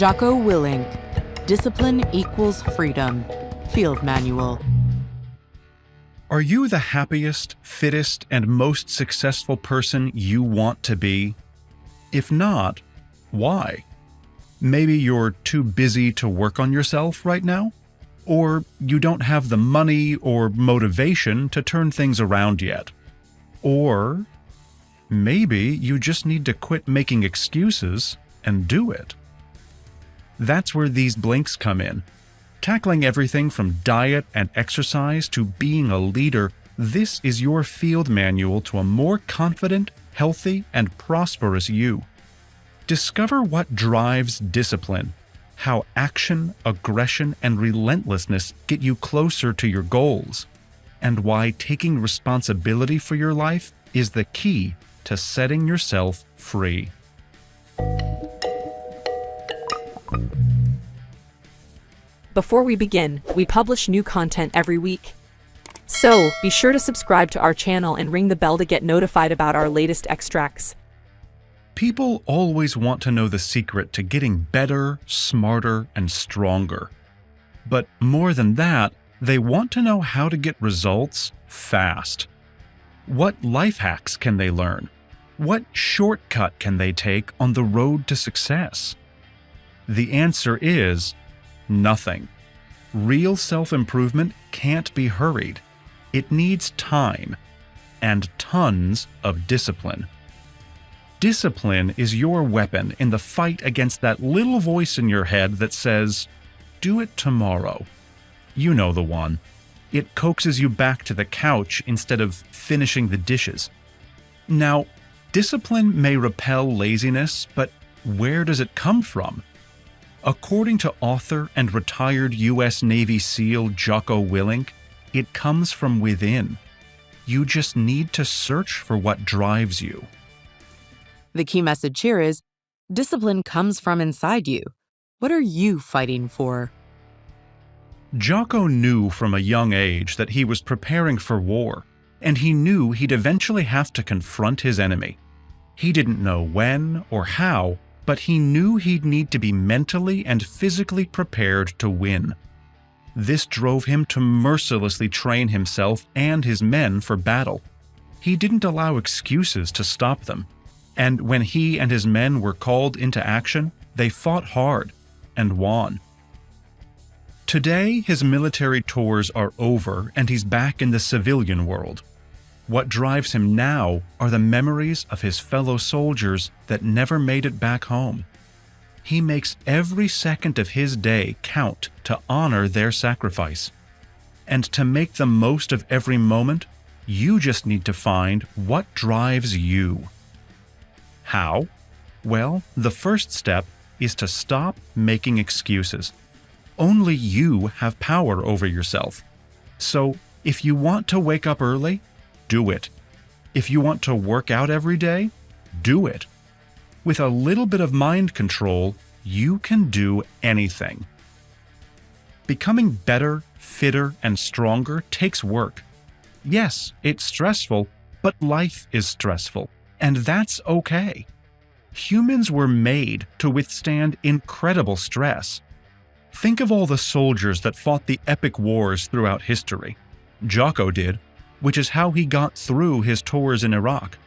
Jocko Willink, Discipline Equals Freedom, Field Manual. Are you the happiest, fittest, and most successful person you want to be? If not, why? Maybe you're too busy to work on yourself right now? Or you don't have the money or motivation to turn things around yet? Or maybe you just need to quit making excuses and do it. That's where these blinks come in. Tackling everything from diet and exercise to being a leader, this is your field manual to a more confident, healthy, and prosperous you. Discover what drives discipline, how action, aggression, and relentlessness get you closer to your goals, and why taking responsibility for your life is the key to setting yourself free. Before we begin, we publish new content every week. So, be sure to subscribe to our channel and ring the bell to get notified about our latest extracts. People always want to know the secret to getting better, smarter, and stronger. But more than that, they want to know how to get results fast. What life hacks can they learn? What shortcut can they take on the road to success? The answer is nothing. Real self-improvement can't be hurried. It needs time and tons of discipline. Discipline is your weapon in the fight against that little voice in your head that says, "Do it tomorrow." You know the one. It coaxes you back to the couch instead of finishing the dishes. Now, discipline may repel laziness, but where does it come from? According to author and retired U.S. Navy SEAL Jocko Willink, it comes from within. You just need to search for what drives you. The key message here is, discipline comes from inside you. What are you fighting for? Jocko knew from a young age that he was preparing for war, and he knew he'd eventually have to confront his enemy. He didn't know when or how, but he knew he'd need to be mentally and physically prepared to win. This drove him to mercilessly train himself and his men for battle. He didn't allow excuses to stop them, and when he and his men were called into action, they fought hard and won. Today, his military tours are over and he's back in the civilian world. What drives him now are the memories of his fellow soldiers that never made it back home. He makes every second of his day count to honor their sacrifice. And to make the most of every moment, you just need to find what drives you. How? Well, the first step is to stop making excuses. Only you have power over yourself. So, if you want to wake up early, do it. If you want to work out every day, do it. With a little bit of mind control, you can do anything. Becoming better, fitter, and stronger takes work. Yes, it's stressful, but life is stressful, and that's okay. Humans were made to withstand incredible stress. Think of all the soldiers that fought the epic wars throughout history. Jocko did, which is how he got through his tours in Iraq.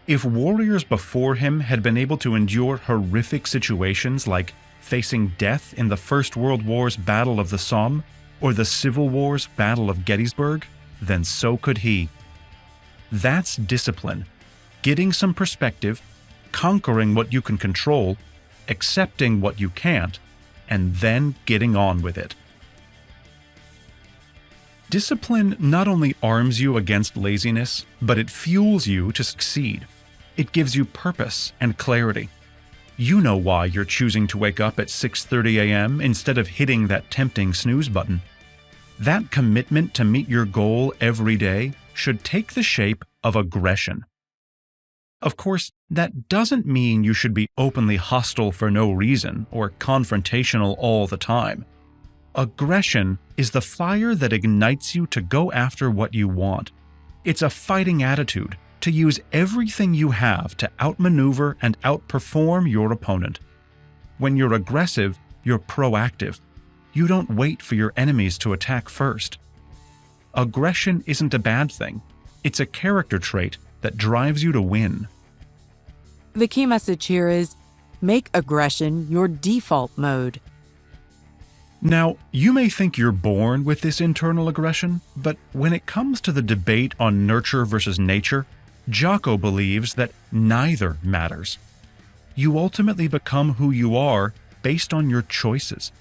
If warriors before him had been able to endure horrific situations like facing death in the First World War's Battle of the Somme or the Civil War's Battle of Gettysburg, then so could he. That's discipline. Getting some perspective, conquering what you can control, accepting what you can't, and then getting on with it. Discipline not only arms you against laziness, but it fuels you to succeed. It gives you purpose and clarity. You know why you're choosing to wake up at 6:30 a.m. instead of hitting that tempting snooze button. That commitment to meet your goal every day should take the shape of aggression. Of course, that doesn't mean you should be openly hostile for no reason or confrontational all the time. Aggression is the fire that ignites you to go after what you want. It's a fighting attitude, to use everything you have to outmaneuver and outperform your opponent. When you're aggressive, You're proactive. You don't wait for your enemies to attack first. Aggression isn't a bad thing. It's a character trait that drives you to win. The key message here is make aggression your default mode. Now, you may think you're born with this internal aggression, but when it comes to the debate on nurture versus nature, Jocko believes that neither matters. You ultimately become who you are based on your choices.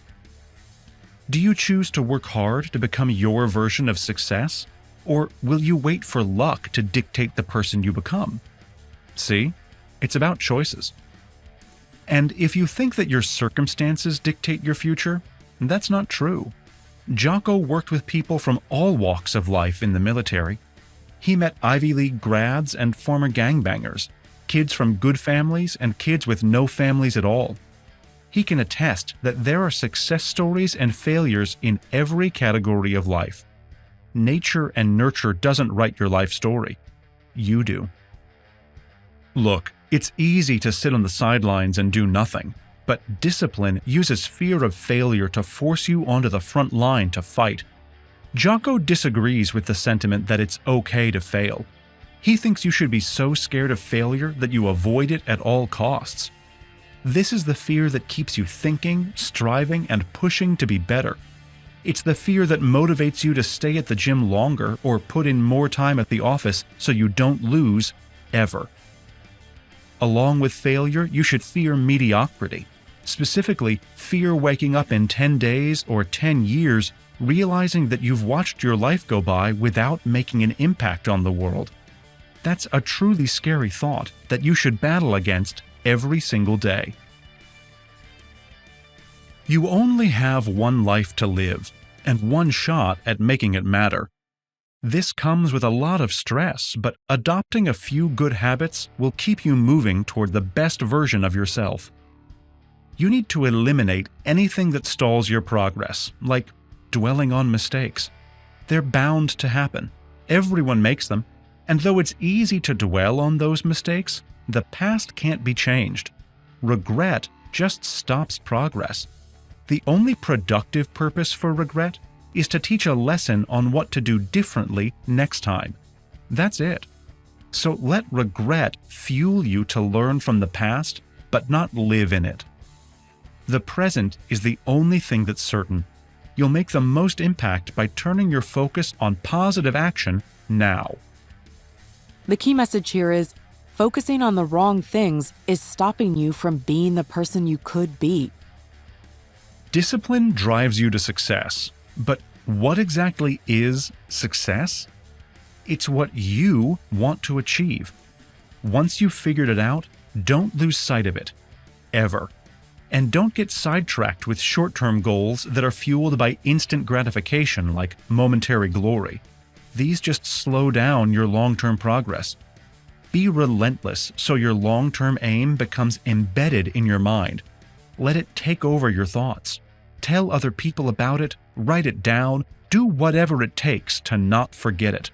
Do you choose to work hard to become your version of success, or will you wait for luck to dictate the person you become? See? It's about choices. And if you think that your circumstances dictate your future, that's not true. Jocko worked with people from all walks of life in the military. He met Ivy League grads and former gangbangers, kids from good families and kids with no families at all. He can attest that there are success stories and failures in every category of life. Nature and nurture doesn't write your life story. You do. Look, it's easy to sit on the sidelines and do nothing, but discipline uses fear of failure to force you onto the front line to fight. Jocko disagrees with the sentiment that it's okay to fail. He thinks you should be so scared of failure that you avoid it at all costs. This is the fear that keeps you thinking, striving, and pushing to be better. It's the fear that motivates you to stay at the gym longer or put in more time at the office so you don't lose, ever. Along with failure, you should fear mediocrity. Specifically, fear waking up in 10 days or 10 years realizing that you've watched your life go by without making an impact on the world. That's a truly scary thought that you should battle against every single day. You only have one life to live, and one shot at making it matter. This comes with a lot of stress, but adopting a few good habits will keep you moving toward the best version of yourself. You need to eliminate anything that stalls your progress, like dwelling on mistakes. They're bound to happen. Everyone makes them, and though it's easy to dwell on those mistakes, the past can't be changed. Regret just stops progress. The only productive purpose for regret is to teach a lesson on what to do differently next time. That's it. So let regret fuel you to learn from the past, but not live in it. The present is the only thing that's certain. You'll make the most impact by turning your focus on positive action now. The key message here is focusing on the wrong things is stopping you from being the person you could be. Discipline drives you to success, but what exactly is success? It's what you want to achieve. Once you've figured it out, don't lose sight of it, ever. And don't get sidetracked with short-term goals that are fueled by instant gratification like momentary glory. These just slow down your long-term progress. Be relentless so your long-term aim becomes embedded in your mind. Let it take over your thoughts. Tell other people about it, write it down, do whatever it takes to not forget it.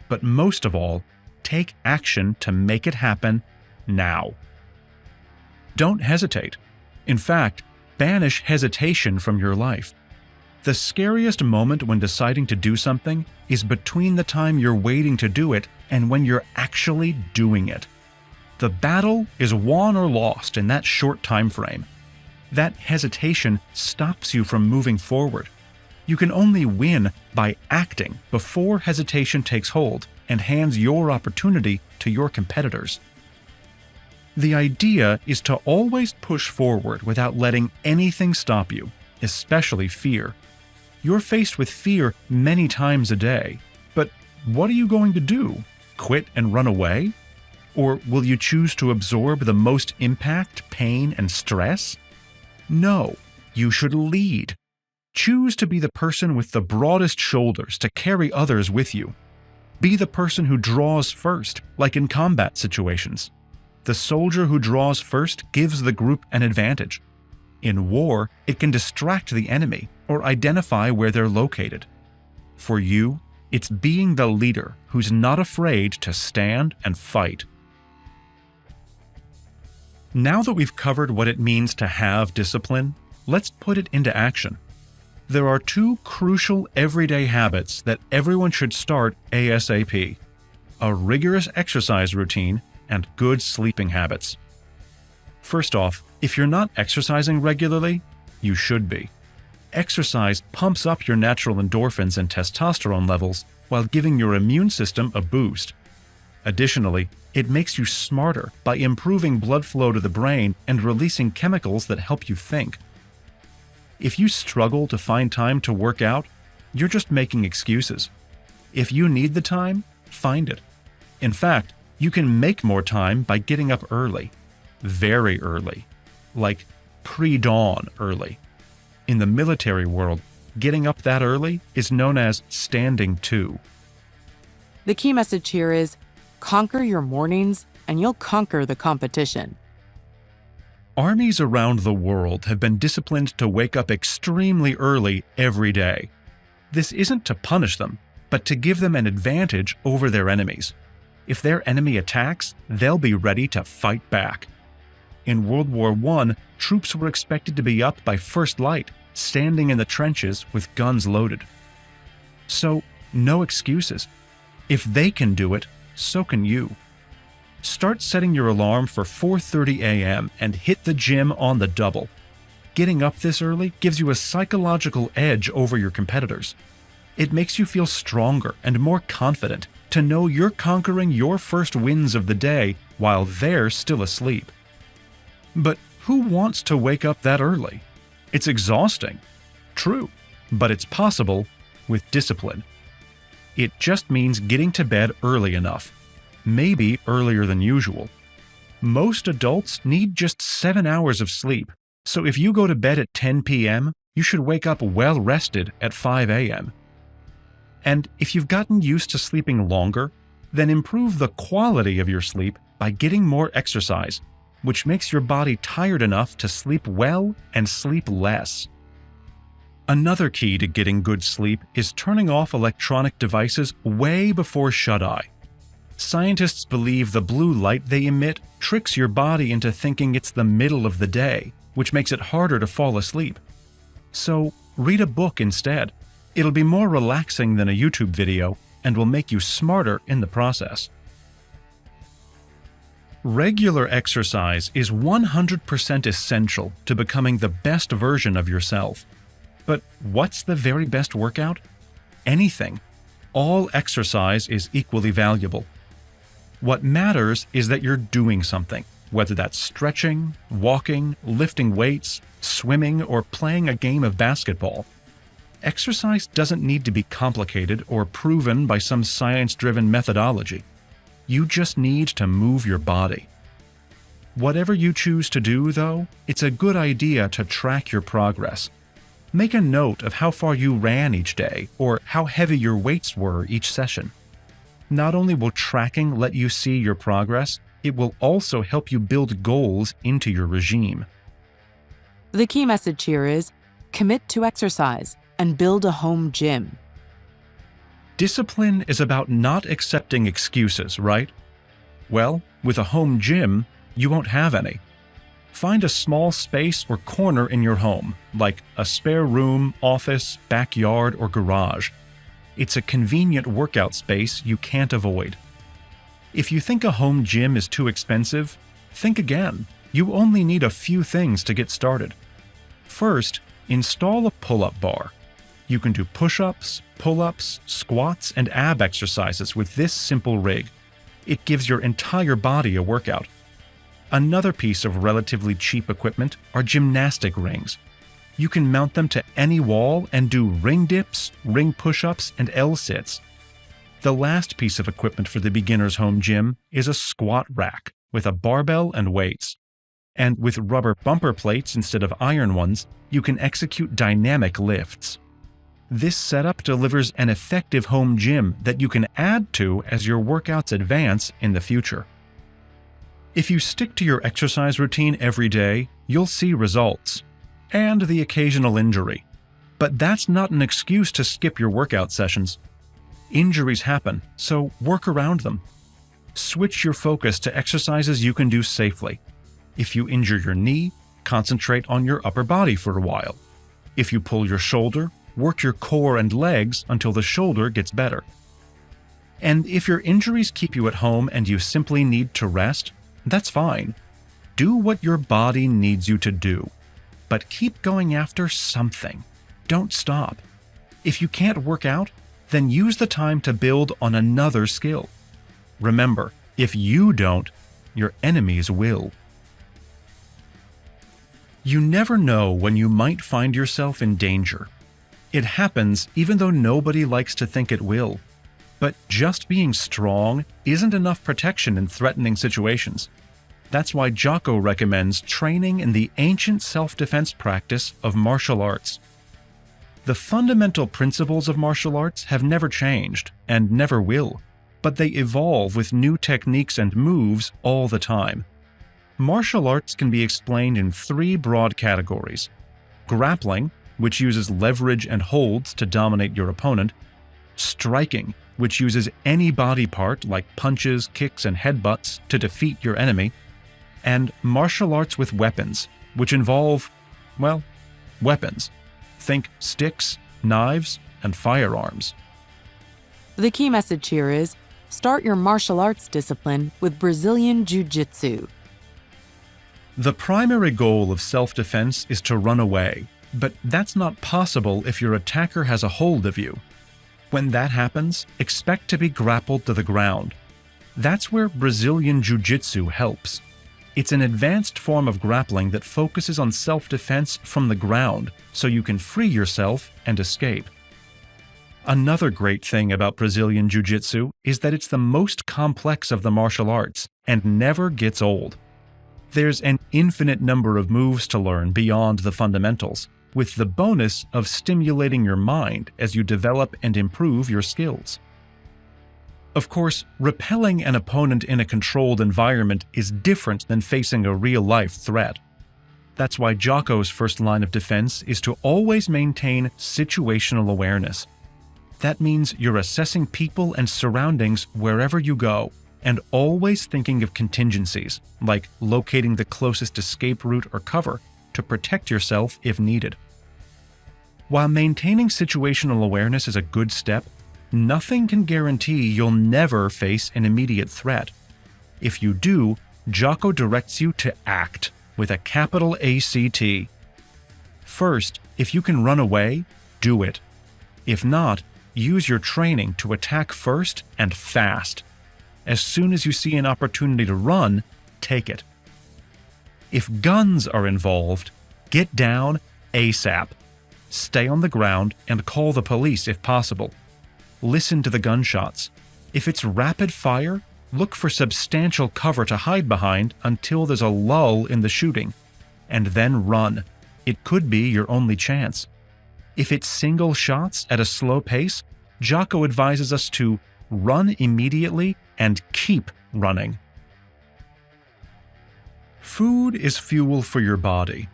But most of all, take action to make it happen now. Don't hesitate. In fact, banish hesitation from your life. The scariest moment when deciding to do something is between the time you're waiting to do it and when you're actually doing it. The battle is won or lost in that short time frame. That hesitation stops you from moving forward. You can only win by acting before hesitation takes hold and hands your opportunity to your competitors. The idea is to always push forward without letting anything stop you, especially fear. You're faced with fear many times a day, but what are you going to do? Quit and run away? Or will you choose to absorb the most impact, pain, and stress? No, you should lead. Choose to be the person with the broadest shoulders to carry others with you. Be the person who draws first, like in combat situations. The soldier who draws first gives the group an advantage. In war, it can distract the enemy or identify where they're located. For you, it's being the leader who's not afraid to stand and fight. Now that we've covered what it means to have discipline, let's put it into action. There are 2 crucial everyday habits that everyone should start ASAP: a rigorous exercise routine and good sleeping habits. First off, if you're not exercising regularly, you should be. Exercise pumps up your natural endorphins and testosterone levels while giving your immune system a boost. Additionally, it makes you smarter by improving blood flow to the brain and releasing chemicals that help you think. If you struggle to find time to work out, you're just making excuses. If you need the time, find it. In fact, you can make more time by getting up early. Very early. Like pre-dawn early. In the military world, getting up that early is known as standing to. The key message here is conquer your mornings and you'll conquer the competition. Armies around the world have been disciplined to wake up extremely early every day. This isn't to punish them, but to give them an advantage over their enemies. If their enemy attacks, they'll be ready to fight back. In World War I, troops were expected to be up by first light, standing in the trenches with guns loaded. So, no excuses. If they can do it, so can you. Start setting your alarm for 4:30 a.m. and hit the gym on the double. Getting up this early gives you a psychological edge over your competitors. It makes you feel stronger and more confident to know you're conquering your first wins of the day while they're still asleep. But who wants to wake up that early? It's exhausting. True, but it's possible with discipline. It just means getting to bed early enough, maybe earlier than usual. Most adults need just 7 hours of sleep, so if you go to bed at 10 p.m., you should wake up well rested at 5 a.m. And if you've gotten used to sleeping longer, then improve the quality of your sleep by getting more exercise, which makes your body tired enough to sleep well and sleep less. Another key to getting good sleep is turning off electronic devices way before shut-eye. Scientists believe the blue light they emit tricks your body into thinking it's the middle of the day, which makes it harder to fall asleep. So, read a book instead. It'll be more relaxing than a YouTube video and will make you smarter in the process. Regular exercise is 100% essential to becoming the best version of yourself. But what's the very best workout? Anything. All exercise is equally valuable. What matters is that you're doing something, whether that's stretching, walking, lifting weights, swimming, or playing a game of basketball. Exercise doesn't need to be complicated or proven by some science-driven methodology. You just need to move your body. Whatever you choose to do, though, it's a good idea to track your progress. Make a note of how far you ran each day or how heavy your weights were each session. Not only will tracking let you see your progress, it will also help you build goals into your regime. The key message here is commit to exercise and build a home gym. Discipline is about not accepting excuses, right? Well, with a home gym, you won't have any. Find a small space or corner in your home, like a spare room, office, backyard, or garage. It's a convenient workout space you can't avoid. If you think a home gym is too expensive, think again. You only need a few things to get started. First, install a pull-up bar. You can do push-ups, pull-ups, squats, and ab exercises with this simple rig. It gives your entire body a workout. Another piece of relatively cheap equipment are gymnastic rings. You can mount them to any wall and do ring dips, ring push-ups, and L-sits. The last piece of equipment for the beginner's home gym is a squat rack with a barbell and weights. And with rubber bumper plates instead of iron ones, you can execute dynamic lifts. This setup delivers an effective home gym that you can add to as your workouts advance in the future. If you stick to your exercise routine every day, you'll see results. And the occasional injury. But that's not an excuse to skip your workout sessions. Injuries happen, so work around them. Switch your focus to exercises you can do safely. If you injure your knee, concentrate on your upper body for a while. If you pull your shoulder, work your core and legs until the shoulder gets better. And if your injuries keep you at home and you simply need to rest, that's fine. Do what your body needs you to do. But keep going after something. Don't stop. If you can't work out, then use the time to build on another skill. Remember, if you don't, your enemies will. You never know when you might find yourself in danger. It happens even though nobody likes to think it will. But just being strong isn't enough protection in threatening situations. That's why Jocko recommends training in the ancient self-defense practice of martial arts. The fundamental principles of martial arts have never changed, and never will, but they evolve with new techniques and moves all the time. Martial arts can be explained in three broad categories: grappling, which uses leverage and holds to dominate your opponent; striking, which uses any body part like punches, kicks, and headbutts to defeat your enemy; and martial arts with weapons, which involve, well, weapons. Think sticks, knives, and firearms. The key message here is, start your martial arts discipline with Brazilian Jiu-Jitsu. The primary goal of self-defense is to run away, but that's not possible if your attacker has a hold of you. When that happens, expect to be grappled to the ground. That's where Brazilian Jiu-Jitsu helps. It's an advanced form of grappling that focuses on self-defense from the ground, so you can free yourself and escape. Another great thing about Brazilian Jiu-Jitsu is that it's the most complex of the martial arts and never gets old. There's an infinite number of moves to learn beyond the fundamentals, with the bonus of stimulating your mind as you develop and improve your skills. Of course, repelling an opponent in a controlled environment is different than facing a real-life threat. That's why Jocko's first line of defense is to always maintain situational awareness. That means you're assessing people and surroundings wherever you go, and always thinking of contingencies, like locating the closest escape route or cover to protect yourself if needed. While maintaining situational awareness is a good step, nothing can guarantee you'll never face an immediate threat. If you do, Jocko directs you to act, with a capital ACT. First, if you can run away, do it. If not, use your training to attack first and fast. As soon as you see an opportunity to run, take it. If guns are involved, get down ASAP. Stay on the ground and call the police if possible. Listen to the gunshots. If it's rapid fire, look for substantial cover to hide behind until there's a lull in the shooting, and then run. It could be your only chance. If it's single shots at a slow pace, Jocko advises us to run immediately and keep running. Food is fuel for your body.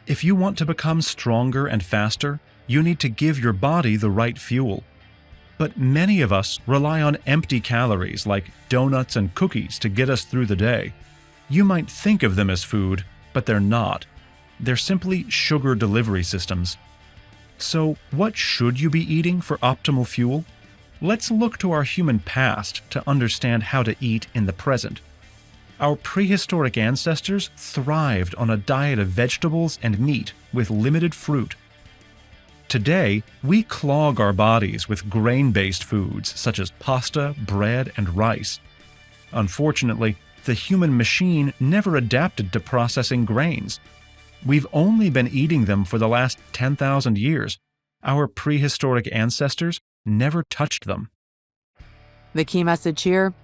If you want to become stronger and faster, you need to give your body the right fuel. But many of us rely on empty calories like donuts and cookies to get us through the day. You might think of them as food, but they're not. They're simply sugar delivery systems. So, what should you be eating for optimal fuel? Let's look to our human past to understand how to eat in the present. Our prehistoric ancestors thrived on a diet of vegetables and meat with limited fruit. Today, we clog our bodies with grain-based foods such as pasta, bread, and rice. Unfortunately, the human machine never adapted to processing grains. We've only been eating them for the last 10,000 years. Our prehistoric ancestors never touched them. The key message here: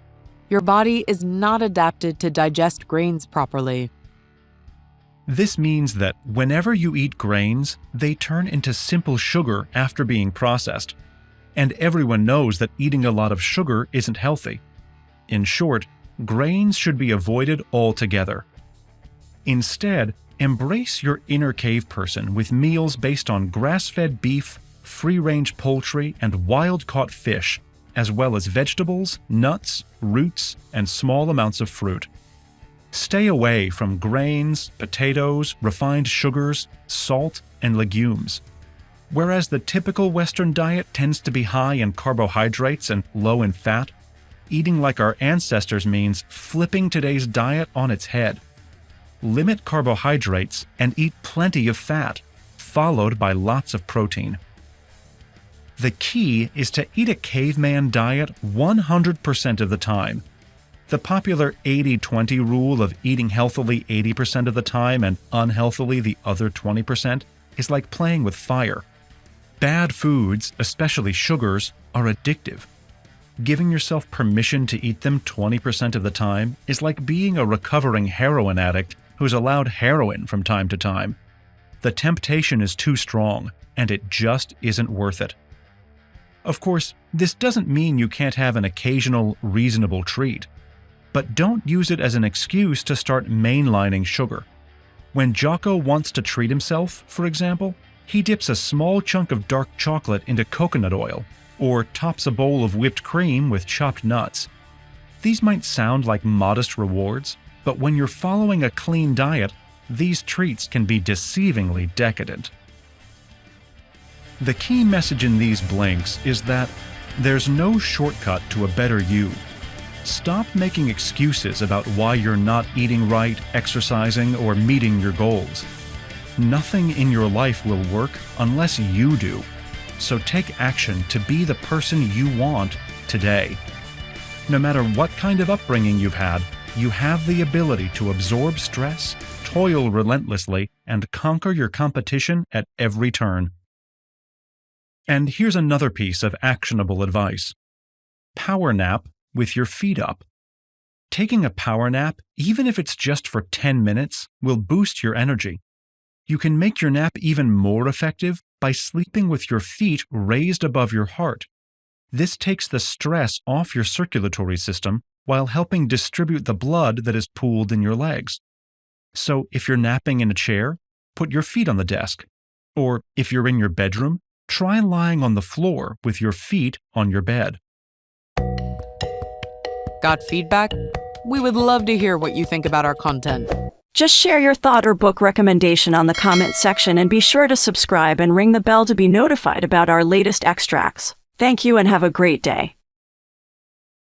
your body is not adapted to digest grains properly. This means that whenever you eat grains, they turn into simple sugar after being processed. And everyone knows that eating a lot of sugar isn't healthy. In short, grains should be avoided altogether. Instead, embrace your inner cave person with meals based on grass-fed beef, free-range poultry, and wild-caught fish, as well as vegetables, nuts, roots, and small amounts of fruit. Stay away from grains, potatoes, refined sugars, salt, and legumes. Whereas the typical Western diet tends to be high in carbohydrates and low in fat, eating like our ancestors means flipping today's diet on its head. Limit carbohydrates and eat plenty of fat, followed by lots of protein. The key is to eat a caveman diet 100% of the time. The popular 80-20 rule of eating healthily 80% of the time and unhealthily the other 20% is like playing with fire. Bad foods, especially sugars, are addictive. Giving yourself permission to eat them 20% of the time is like being a recovering heroin addict who's allowed heroin from time to time. The temptation is too strong, and it just isn't worth it. Of course, this doesn't mean you can't have an occasional, reasonable treat. But don't use it as an excuse to start mainlining sugar. When Jocko wants to treat himself, for example, he dips a small chunk of dark chocolate into coconut oil, or tops a bowl of whipped cream with chopped nuts. These might sound like modest rewards, but when you're following a clean diet, these treats can be deceivingly decadent. The key message in these blinks is that there's no shortcut to a better you. Stop making excuses about why you're not eating right, exercising, or meeting your goals. Nothing in your life will work unless you do. So take action to be the person you want today. No matter what kind of upbringing you've had, you have the ability to absorb stress, toil relentlessly, and conquer your competition at every turn. And here's another piece of actionable advice. Power nap with your feet up. Taking a power nap, even if it's just for 10 minutes, will boost your energy. You can make your nap even more effective by sleeping with your feet raised above your heart. This takes the stress off your circulatory system while helping distribute the blood that is pooled in your legs. So if you're napping in a chair, put your feet on the desk. Or if you're in your bedroom, try lying on the floor with your feet on your bed. Got feedback? We would love to hear what you think about our content. Just share your thought or book recommendation on the comment section and be sure to subscribe and ring the bell to be notified about our latest extracts. Thank you and have a great day.